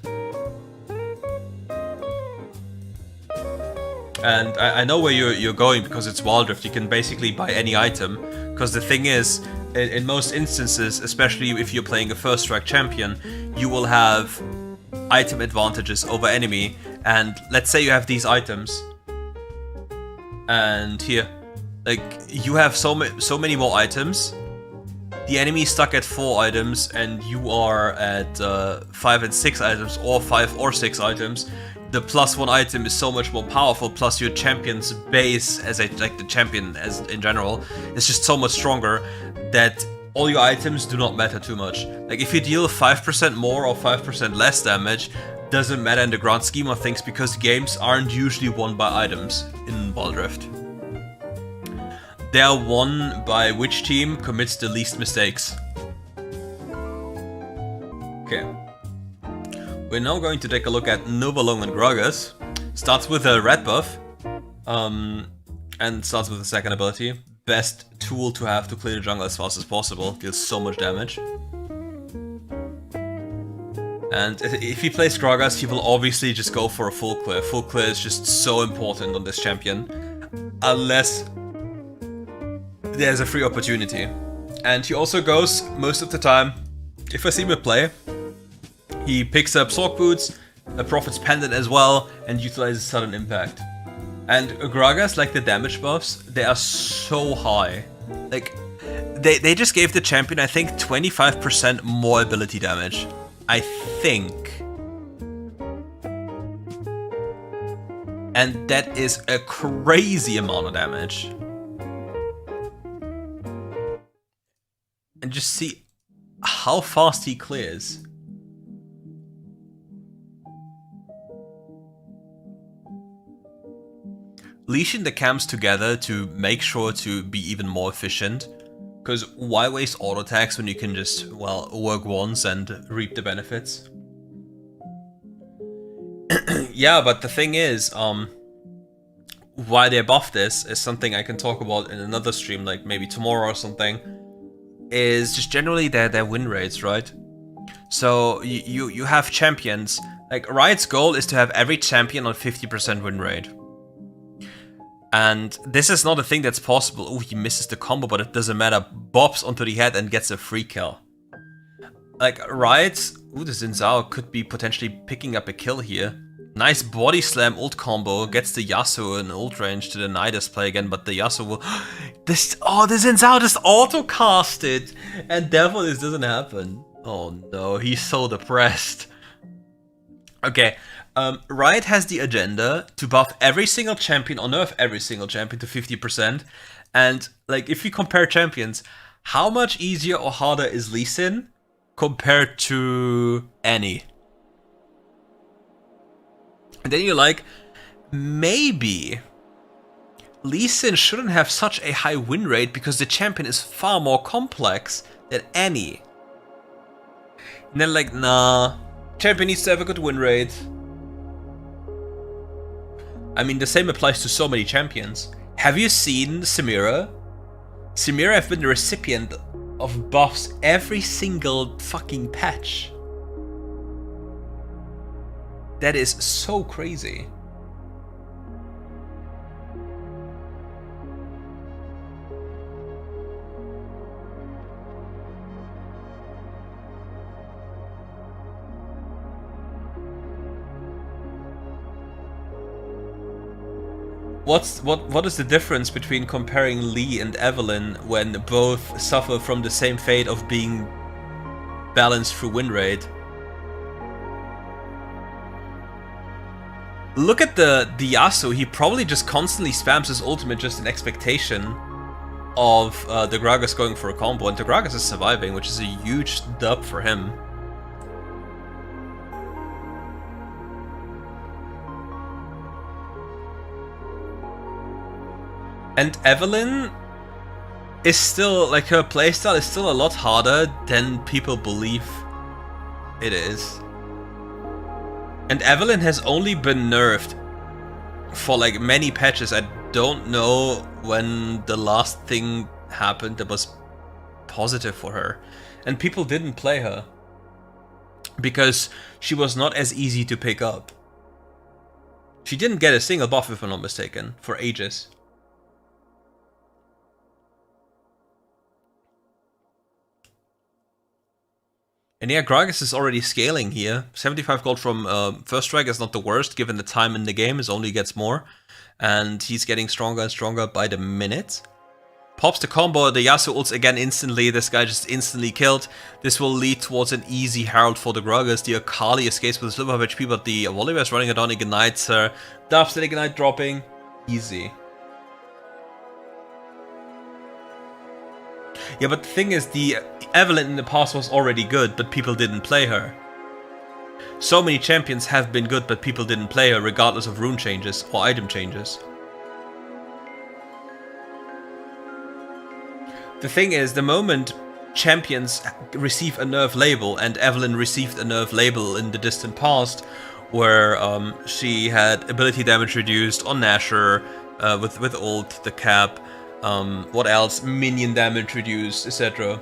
And I know where you're going because it's Wild Rift. You can basically buy any item, because the thing is, in most instances, especially if you're playing a first strike champion, you will have item advantages over enemy. And let's say you have these items, and here, like, you have so many more items. The enemy is stuck at 4 items, and you are at 5 and 6 items, or 5 or 6 items. The +1 item is so much more powerful, plus your champion's base, as the champion as in general, is just so much stronger that all your items do not matter too much. Like, if you deal 5% more or 5% less damage, doesn't matter in the grand scheme of things, because games aren't usually won by items in Wild Rift. They are won by which team commits the least mistakes. Okay. We're now going to take a look at Novalung and Gragas. Starts with a red buff, and starts with the second ability. Best tool to have to clear the jungle as fast as possible. Deals so much damage. And if he plays Gragas, he will obviously just go for a full clear. Full clear is just so important on this champion, unless there's a free opportunity. And he also goes, most of the time, if I see him play, he picks up Sork Boots, a Prophet's Pendant as well, and utilizes Sudden Impact. And Gragas, like the damage buffs, they are so high. Like, they just gave the champion, I think, 25% more ability damage. I think. And that is a crazy amount of damage. And just see how fast he clears. Leashing the camps together to make sure to be even more efficient. Because why waste auto attacks when you can just, well, work once and reap the benefits? Yeah, but the thing is, why they buff this is something I can talk about in another stream, like maybe tomorrow or something. Is just generally their win rates, right? So you have champions. Like Riot's goal is to have every champion on 50% win rate. And this is not a thing that's possible. Oh, he misses the combo, but it doesn't matter. Bobs onto the head and gets a free kill. Like, Riot... Ooh, the Xin Zhao could be potentially picking up a kill here. Nice body slam ult combo. Gets the Yasuo in ult range to deny this play again, but the Yasuo will... the Xin Zhao just auto-casted! And therefore this doesn't happen. Oh no, he's so depressed. Okay. Riot has the agenda to buff every single champion, or nerf every single champion to 50%. And, like, if you compare champions, how much easier or harder is Lee Sin compared to Annie? And then you're like, maybe Lee Sin shouldn't have such a high win rate because the champion is far more complex than Annie. And then like, nah, champion needs to have a good win rate. I mean, the same applies to so many champions. Have you seen Samira? Samira have been the recipient of buffs every single fucking patch. That is so crazy. What is the difference between comparing Lee and Evelynn when both suffer from the same fate of being balanced through win rate? Look at the Yasuo, he probably just constantly spams his ultimate just in expectation of the Gragas going for a combo, and the Gragas is surviving, which is a huge dub for him. And Evelynn is still, like, her playstyle is still a lot harder than people believe it is. And Evelynn has only been nerfed for, like, many patches. I don't know when the last thing happened that was positive for her. And people didn't play her because she was not as easy to pick up. She didn't get a single buff, if I'm not mistaken, for ages. And yeah, Gragas is already scaling here. 75 gold from First Strike is not the worst, given the time in the game, it only gets more. And he's getting stronger and stronger by the minute. Pops the combo, the Yasuo ults again instantly, this guy just instantly killed. This will lead towards an easy Herald for the Gragas. The Akali escapes with a sliver of HP, but the Volibear is running it on, ignites her. Dubs the ignite dropping. Easy. Yeah, but the thing is, the Evelynn in the past was already good, but people didn't play her. So many champions have been good, but people didn't play her, regardless of rune changes or item changes. The thing is, the moment champions receive a nerf label, and Evelynn received a nerf label in the distant past, where she had ability damage reduced on Nashor, with ult, the cap, what else? Minion damage reduced, etc.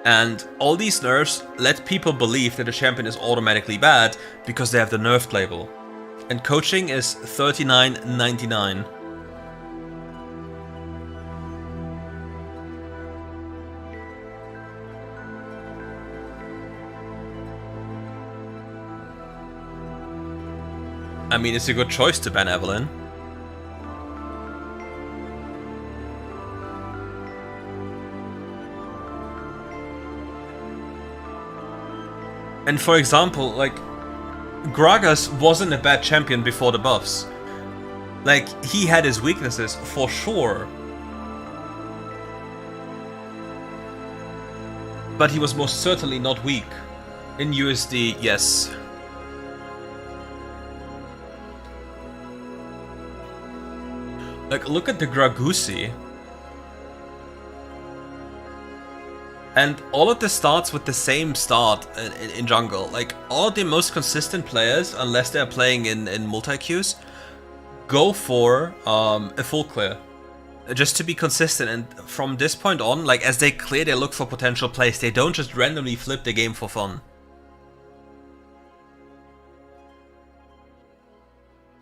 And all these nerfs let people believe that the champion is automatically bad because they have the nerfed label. And coaching is $39.99. I mean, it's a good choice to ban Evelynn. And for example, like, Gragas wasn't a bad champion before the buffs. Like, he had his weaknesses, for sure. But he was most certainly not weak. In USD, yes. Like, look at the Gragusi. And all of this starts with the same start in jungle. Like, all the most consistent players, unless they're playing in multi-queues, go for a full clear. Just to be consistent, and from this point on, like, as they clear, they look for potential plays. They don't just randomly flip the game for fun.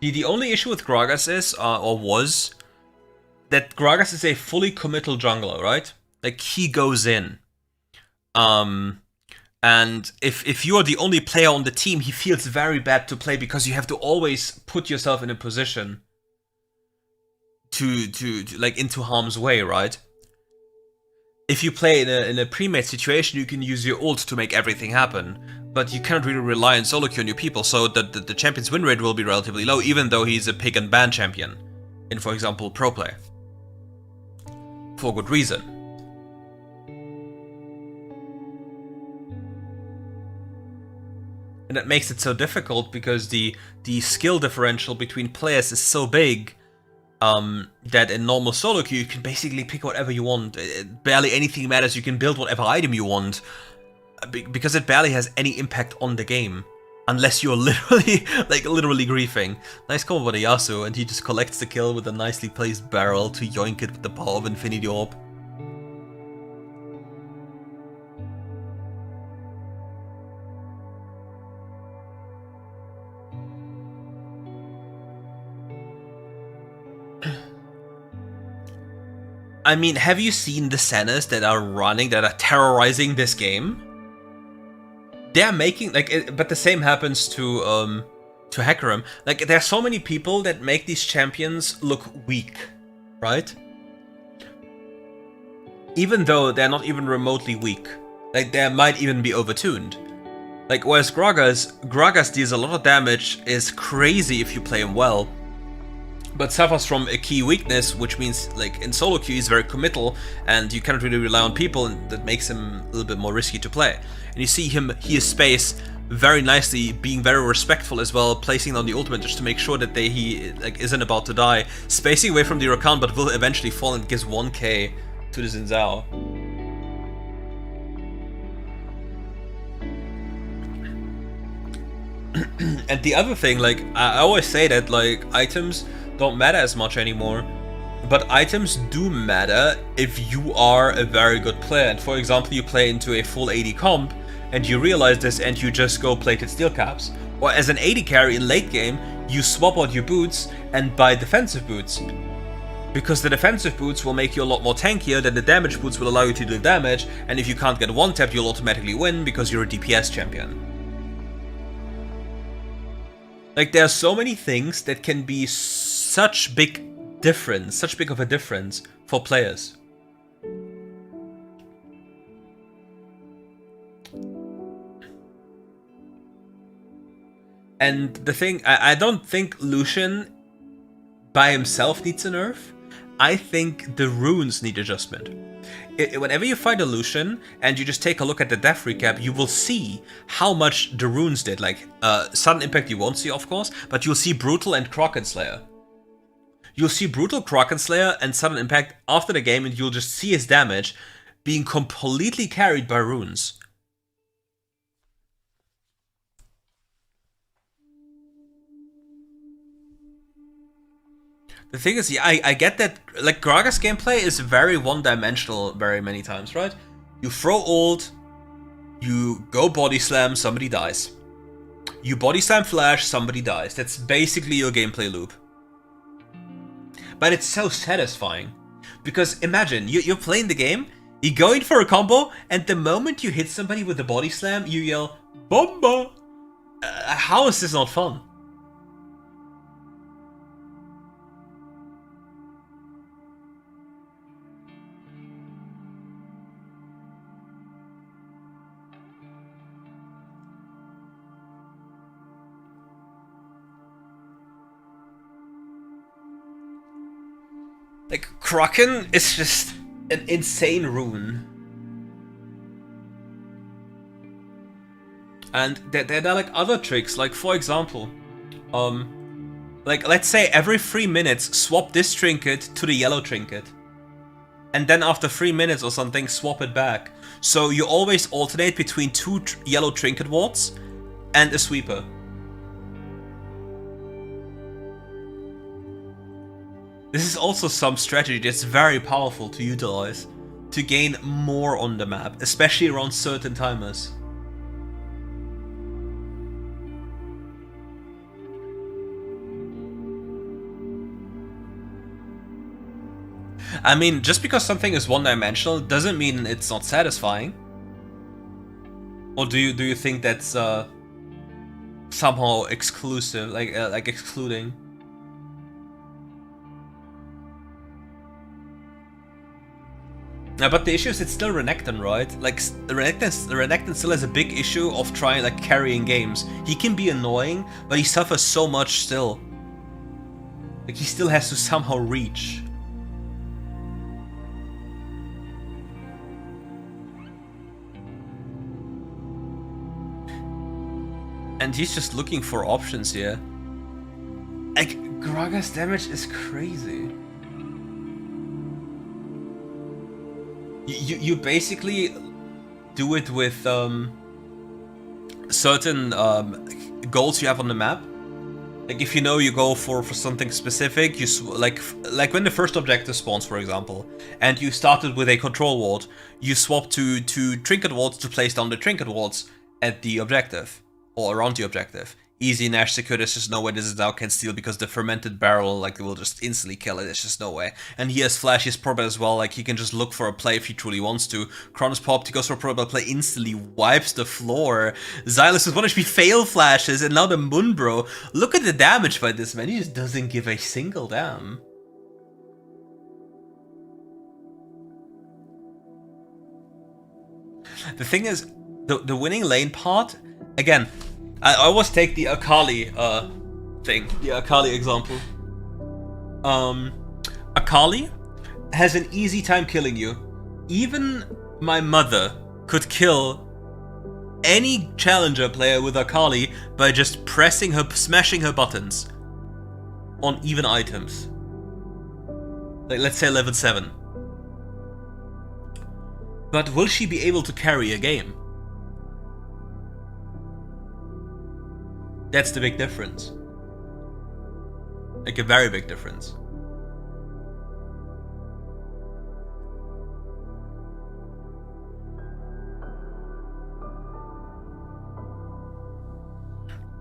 The only issue with Gragas is, or was, that Gragas is a fully committal jungler, right? Like, he goes in. And if you are the only player on the team, he feels very bad to play because you have to always put yourself in a position to like into harm's way, right? If you play in a pre-made situation, you can use your ult to make everything happen, but you cannot really rely on solo queue on your people, so the champion's win rate will be relatively low, even though he's a pick and ban champion in, for example, pro play. For good reason. And that makes it so difficult because the skill differential between players is so big that in normal solo queue you can basically pick whatever you want. Barely anything matters. You can build whatever item you want because it barely has any impact on the game, unless you're literally literally griefing. Nice combo by the Yasuo, and he just collects the kill with a nicely placed barrel to yoink it with the power of Infinity Orb. I mean, have you seen the Sennas that are terrorizing this game? They're making, like, but the same happens to Hecarim. Like, there are so many people that make these champions look weak, right? Even though they're not even remotely weak. Like, they might even be overtuned. Like, whereas Gragas deals a lot of damage, is crazy if you play him well, but suffers from a key weakness, which means, like, in solo queue he's very committal, and you cannot really rely on people, and that makes him a little bit more risky to play. And you see him heal space very nicely, being very respectful as well, placing down the ultimate just to make sure that he isn't about to die, spacing away from the Rakan, but will eventually fall and gives 1k to the Xin Zhao. And the other thing, like, I always say that, like, items don't matter as much anymore, but items do matter if you are a very good player. And for example, you play into a full AD comp and you realize this and you just go plated steel caps. Or as an AD carry in late game, you swap out your boots and buy defensive boots, because the defensive boots will make you a lot more tankier, than the damage boots will allow you to deal damage, and if you can't get one tapped, you'll automatically win because you're a DPS champion. Like, there are so many things that can be such big of a difference for players. And the thing, I don't think Lucian by himself needs a nerf. I think the runes need adjustment. Whenever you fight a Lucian and you just take a look at the death recap, you will see how much the runes did. Like, sudden impact you won't see, of course, but you'll see Brutal and Kraken Slayer. You'll see Brutal, Kraken Slayer, and sudden impact after the game, and you'll just see his damage being completely carried by runes. The thing is, yeah, I get that, like, Gragas gameplay is very one-dimensional very many times, right? You throw ult, you go body slam, somebody dies. You body slam flash, somebody dies. That's basically your gameplay loop. But it's so satisfying, because imagine, you're playing the game, you go in for a combo, and the moment you hit somebody with the body slam, you yell, "Bomba!" How is this not fun? Like, Kraken is just an insane rune. And there are like other tricks, like for example, like let's say every 3 minutes swap this trinket to the yellow trinket. And then after 3 minutes or something, swap it back. So you always alternate between 2 yellow trinket wards and a sweeper. This is also some strategy that's very powerful to utilize to gain more on the map, especially around certain timers. I mean, just because something is one-dimensional doesn't mean it's not satisfying. Or do you think that's somehow exclusive, like excluding? Yeah, but the issue is it's still Renekton, right? Like Renekton still has a big issue of trying like carrying games. He can be annoying, but he suffers so much still. Like he still has to somehow reach. And he's just looking for options here. Like, Graga's damage is crazy. You basically do it with certain goals you have on the map. Like if you know you go for something specific, you like when the first objective spawns, for example, and you started with a control ward, you swap to trinket wards to place down the trinket wards at the objective. Or around the objective. Easy Nash secure, there's just no way this is now can steal because the fermented barrel like will just instantly kill it, there's just no way. And he has flash, he's probably as well, like he can just look for a play if he truly wants to. Kronos popped, he goes for a probable play, instantly wipes the floor. Xylus with 1 HP fail flashes, and now the Moonbro. Look at the damage by this man, he just doesn't give a single damn. The thing is, the winning lane part, again, I always take the Akali thing, the Akali example. Akali has an easy time killing you. Even my mother could kill any challenger player with Akali by just smashing her buttons on even items. Like let's say level 7. But will she be able to carry a game? That's the big difference. Like a very big difference.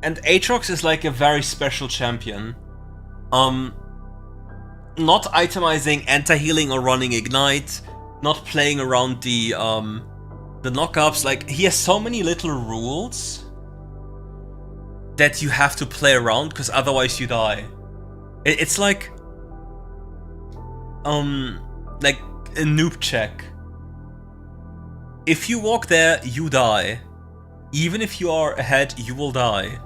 And Aatrox is like a very special champion. Not itemizing, anti-healing or running Ignite, not playing around the knockups, like he has so many little rules that you have to play around, because otherwise you die. It's like a noob check. If you walk there, you die. Even if you are ahead, you will die.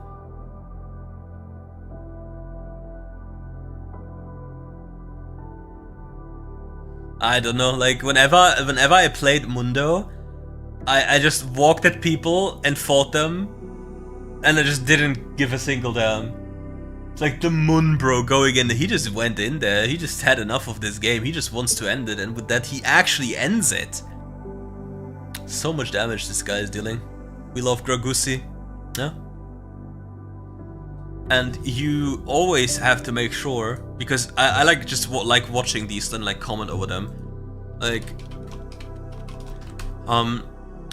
I don't know, like whenever I played Mundo, I just walked at people and fought them. And I just didn't give a single damn. It's like the Moonbro going in, he just went in there, he just had enough of this game, he just wants to end it, and with that he actually ends it. So much damage this guy is dealing. We love Gragusi, no? And you always have to make sure, because I like just like watching these and like comment over them. Like,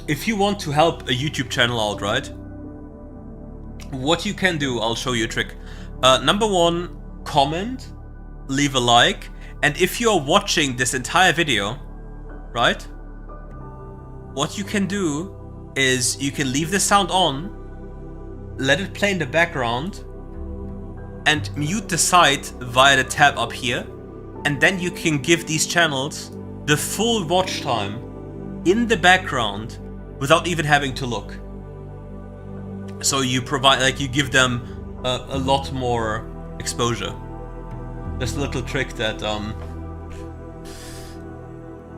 if you want to help a YouTube channel out, right? What you can do, I'll show you a trick. Number 1, comment, leave a like, and if you're watching this entire video, right? What you can do is you can leave the sound on, let it play in the background, and mute the site via the tab up here, and then you can give these channels the full watch time in the background without even having to look. So you provide, like, you give them a lot more exposure. There's a little trick that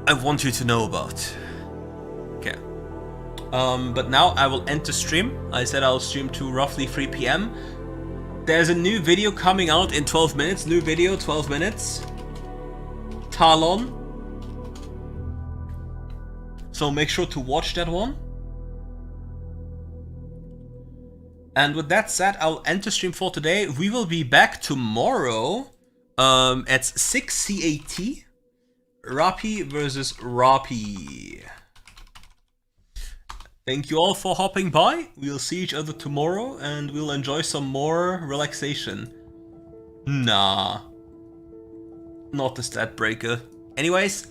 I want you to know about. Okay. But now I will end the stream. I said I'll stream to roughly 3 p.m. There's a new video coming out in 12 minutes. New video, 12 minutes. Talon. So make sure to watch that one. And with that said, I'll end the stream for today. We will be back tomorrow at 6 CAT. Rapi versus Rapi. Thank you all for hopping by. We'll see each other tomorrow and we'll enjoy some more relaxation. Nah. Not the stat breaker. Anyways,